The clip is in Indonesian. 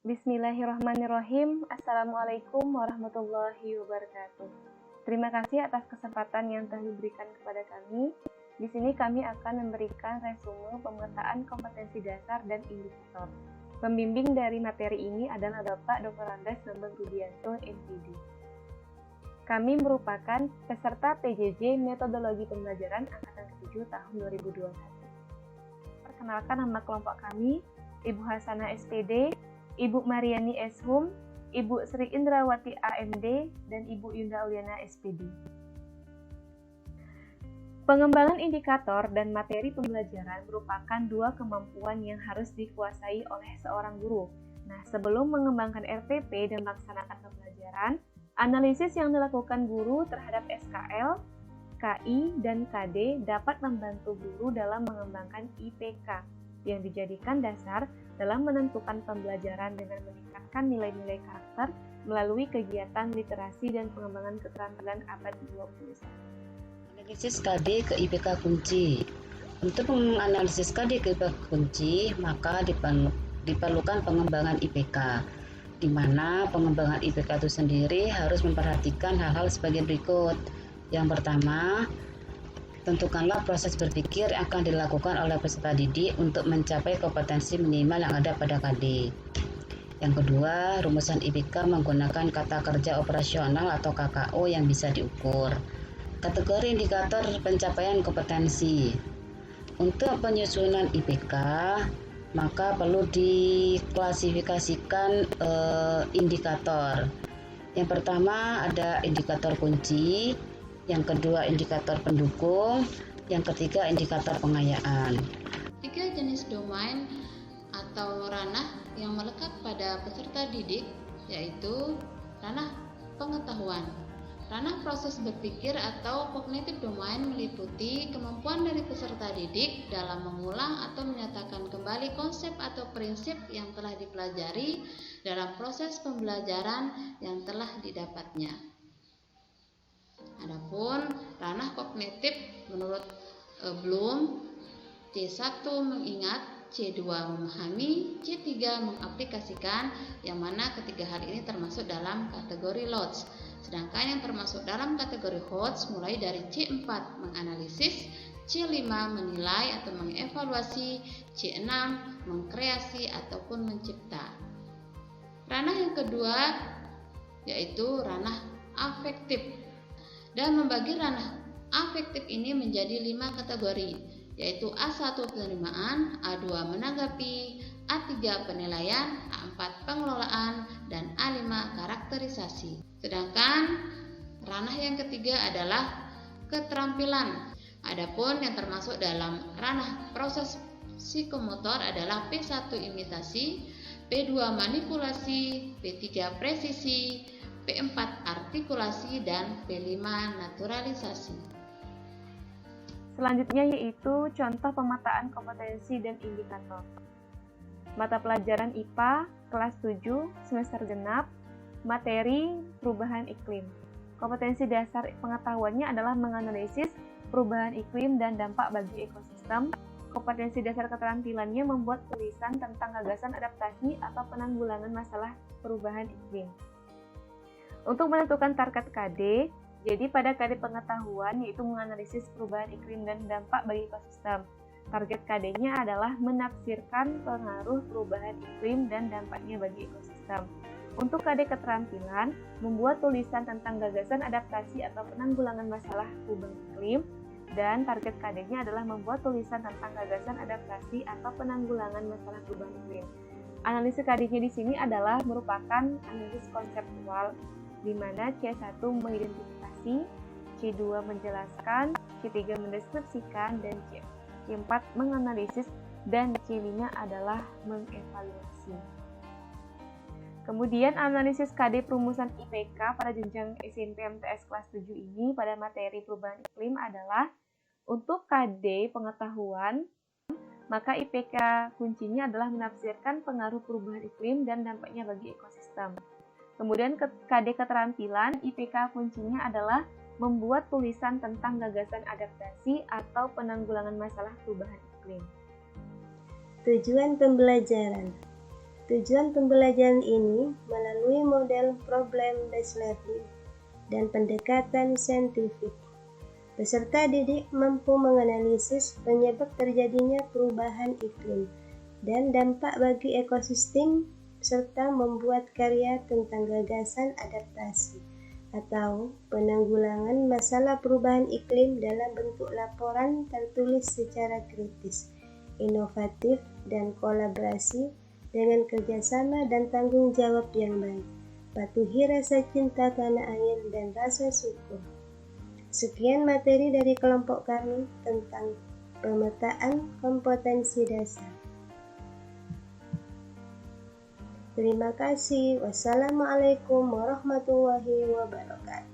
Bismillahirrahmanirrahim. Assalamualaikum warahmatullahi wabarakatuh. Terima kasih atas kesempatan yang telah diberikan kepada kami. Di sini kami akan memberikan resume pemetaan kompetensi dasar dan indikator. Pembimbing dari materi ini adalah Bapak Dr. Andes Bambang Rudianto, MPD. Kami merupakan peserta PJJ Metodologi Pembelajaran Angkatan ke-7 tahun 2021. Perkenalkan nama kelompok kami, Ibu Hasanah SPD, Ibu Mariani Eshum, Ibu Sri Indrawati AMD, dan Ibu Yunda Uliana SPD. Pengembangan indikator dan materi pembelajaran merupakan dua kemampuan yang harus dikuasai oleh seorang guru. Nah, sebelum mengembangkan RPP dan melaksanakan pembelajaran, analisis yang dilakukan guru terhadap SKL, KI, dan KD dapat membantu guru dalam mengembangkan IPK yang dijadikan dasar dalam menentukan pembelajaran dengan meningkatkan nilai-nilai karakter melalui kegiatan literasi dan pengembangan keterampilan abad 21. Analisis KD ke IPK kunci. Untuk menganalisis KD ke IPK kunci, maka diperlukan pengembangan IPK, di mana pengembangan IPK itu sendiri harus memperhatikan hal-hal sebagai berikut. Yang pertama, tentukanlah proses berpikir yang akan dilakukan oleh peserta didik untuk mencapai kompetensi minimal yang ada pada KD. Yang kedua, rumusan IPK menggunakan kata kerja operasional atau KKO yang bisa diukur. Kategori indikator pencapaian kompetensi. Untuk penyusunan IPK, maka perlu diklasifikasikan indikator. Yang pertama ada indikator kunci, yang kedua indikator pendukung, yang ketiga indikator pengayaan. 3 jenis domain atau ranah yang melekat pada peserta didik, yaitu ranah pengetahuan. Ranah proses berpikir atau cognitive domain meliputi kemampuan dari peserta didik dalam mengulang atau menyatakan kembali konsep atau prinsip yang telah dipelajari dalam proses pembelajaran yang telah didapatnya. Adapun ranah kognitif menurut Bloom, C1 mengingat, C2 memahami, C3 mengaplikasikan, yang mana ketiga hal ini termasuk dalam kategori LOTS. Sedangkan yang termasuk dalam kategori HOTS mulai dari C4 menganalisis, C5 menilai atau mengevaluasi, C6 mengkreasi ataupun mencipta. Ranah yang kedua yaitu ranah afektif. Dan membagi ranah afektif ini menjadi 5 kategori, yaitu A1 penerimaan, A2 menanggapi, A3 penilaian, A4 pengelolaan, dan A5 karakterisasi. Sedangkan ranah yang ketiga adalah keterampilan. Adapun yang termasuk dalam ranah proses psikomotor adalah P1 imitasi, P2 manipulasi, P3 presisi, P4 artikulasi, dan P5 naturalisasi. Selanjutnya yaitu contoh pemetaan kompetensi dan indikator. Mata pelajaran IPA kelas 7 semester genap, materi perubahan iklim. Kompetensi dasar pengetahuannya adalah menganalisis perubahan iklim dan dampak bagi ekosistem. Kompetensi dasar keterampilannya membuat tulisan tentang gagasan adaptasi atau penanggulangan masalah perubahan iklim. Untuk menentukan target KD, jadi pada KD pengetahuan yaitu menganalisis perubahan iklim dan dampak bagi ekosistem. Target KD-nya adalah menafsirkan pengaruh perubahan iklim dan dampaknya bagi ekosistem. Untuk KD keterampilan, membuat tulisan tentang gagasan adaptasi atau penanggulangan masalah perubahan iklim, dan target KD-nya adalah membuat tulisan tentang gagasan adaptasi atau penanggulangan masalah perubahan iklim. Analisis KD-nya di sini adalah merupakan analisis konseptual, di mana C1 mengidentifikasi, C2 menjelaskan, C3 mendeskripsikan, dan C4 menganalisis, dan C5 adalah mengevaluasi. Kemudian analisis KD perumusan IPK pada jenjang SMP MTS kelas 7 ini pada materi perubahan iklim adalah untuk KD pengetahuan, maka IPK kuncinya adalah menafsirkan pengaruh perubahan iklim dan dampaknya bagi ekosistem. Kemudian KD keterampilan, IPK kuncinya adalah membuat tulisan tentang gagasan adaptasi atau penanggulangan masalah perubahan iklim. Tujuan pembelajaran. Tujuan pembelajaran ini melalui model problem-based learning dan pendekatan saintifik. Peserta didik mampu menganalisis penyebab terjadinya perubahan iklim dan dampak bagi ekosistem serta membuat karya tentang gagasan adaptasi atau penanggulangan masalah perubahan iklim dalam bentuk laporan tertulis secara kritis, inovatif, dan kolaborasi dengan kerjasama dan tanggung jawab yang baik. Patuhi rasa cinta tanah air dan rasa syukur. Sekian materi dari kelompok kami tentang pemetaan kompetensi dasar. Terima kasih. Wassalamualaikum warahmatullahi wabarakatuh.